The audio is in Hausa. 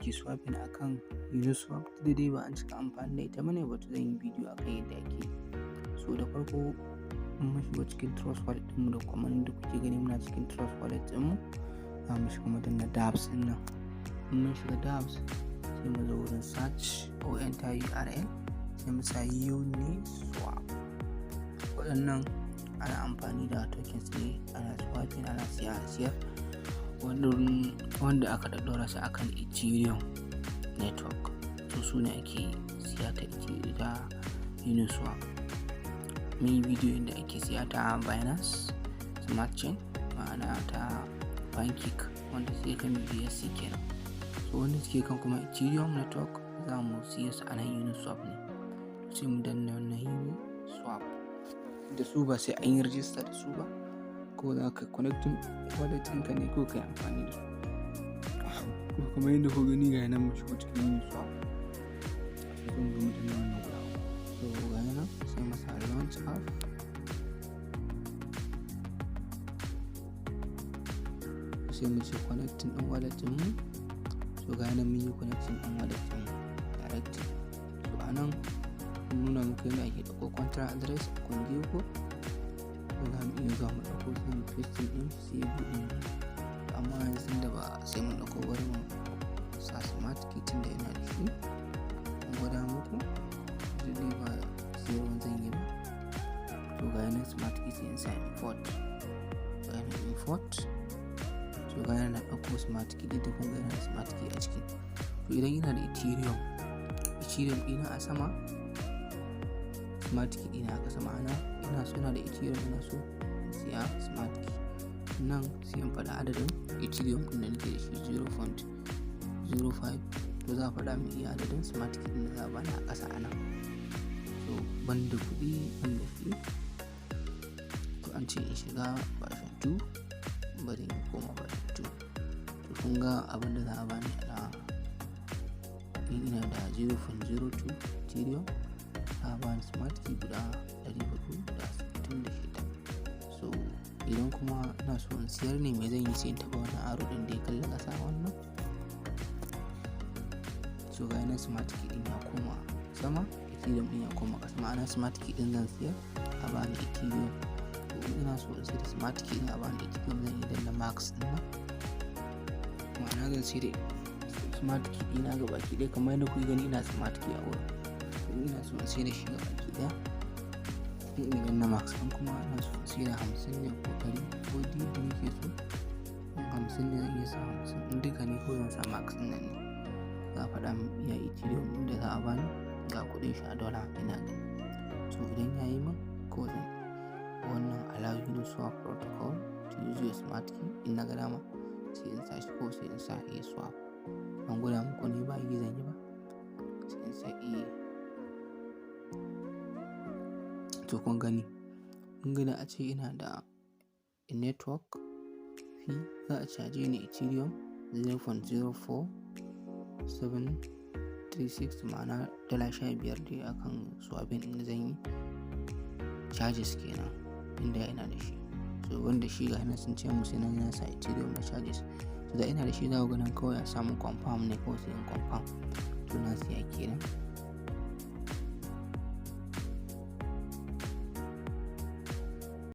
ake swapping akan Uniswap, duk dai ba an cika amfani da ita bane, but zan yi bidiyo akan yadda ake. So da farko mun shiga cikin Trust Wallet ɗinmu, da kuma da kuke gani muna cikin Trust Wallet ɗinmu, za mu shiga mu danna dApps ɗin nan. Mun shiga dApps sai mu zo wurin search or enter URL, sai mu sa Uniswap. Waɗannan ana amfani da tokens ne, ana swapping, ana siyar wanda aka ɗaɗɗora su akan Ethereum network. So su ne ake siya ta Uniswap. Mun yi bidiyo inda ake siya ta Binance Smart Chain, ma'ana ta Pancake, wanda sai kan BSC kenan. So wanda suke kan kuma Ethereum network za mu siya su a nan Uniswap ne. Sai mu danna wannan Uniswap. Da su ba sai an yi rijista da su ba, ko za ka connecting wallet ɗinka ne ko ka yi amfani da su. Ko kuma yadda ku gani ga nan mu shigo cikin Uniswap. Sai mu zo mu danna wannan guda. So ga nan sai mu sa launch app. Sai mu ce connecting ɗin wallet ɗinmu. So ga nan mun yi connecting ɗin wallet ɗinmu direct. So a nan nuna muku yadda ake ɗauko contract address a kungiyo ko za mu iya zuwa mu ɗauko sai mu paste ɗin sai buɗe. Amma yanzu da ba sai mun ɗauko bari mu sa smart key tun da yana da shi. Mun gwada muku dai ba sai ruwan zan yi ba. So ga yana smart key sai in sa import. Ga yana import. So ga yana na ɗauko smart key da kun ga yana da smart key a ciki. To idan yana da Ethereum ɗina a sama, smart key ɗina a ƙasa, ma'ana ina so yana da Ethereum, ina so in siya smart key. Nan sai in faɗa adadin Ethereum ɗin da nake da shi 0.05. to za a faɗa min iya adadin smart key ɗin da za a bani a ƙasa a nan. So ban da kuɗi, ban da shi, to an ce in shiga version 2, bari in koma version 2. To kun ga abin da za a bani a ina da 0.02 Ethereum, za a bani smart key guda 466. So idan kuma ina so in siyar ne, me zan yi sai in taɓa wannan aro ɗin da ya kalli ƙasa wannan. So ga yana smart key ɗin ya koma sama, Ethereum ɗin ya koma ƙasa, ma'ana smart key ɗin zan siyar a bani Ethereum. To ina so in sayar da smart key ɗin a bani Ethereum, zan yi danna max ɗin nan, ma'ana zan sayar da smart key ɗina ga baki ɗaya kamar yadda kuke gani ina smart key a wurin. Ina so in sayar da shi ga baki ɗaya, in danna max ɗin kuma ina so in sayar da 50 ne ko 100 ko da nake so. In 50 ne zan iya sa 50, in duka ne ko zan sa max ɗin nan ne. Za a faɗa min iya Ethereum ɗin da za a bani ga kuɗin shi a dollar ina gani. So idan ya yi min, ko zan wannan allow Uniswap protocol to use your smart key, in na ga dama sai in sa shi ko sai in sa swap. An gwada muku ne ba yi zan yi ba, sai in sa to kun gani a ce ina da network fee, za a caje ni Ethereum 0.04736, ma'ana $15 dai akan swapping ɗin da zan yi, charges kenan inda ina da shi. So wanda shi ga nan sun ce mu sai na sa Ethereum da charges. So da ina da shi za ku ga nan kawai a samu confirm ne, ko sai in confirm.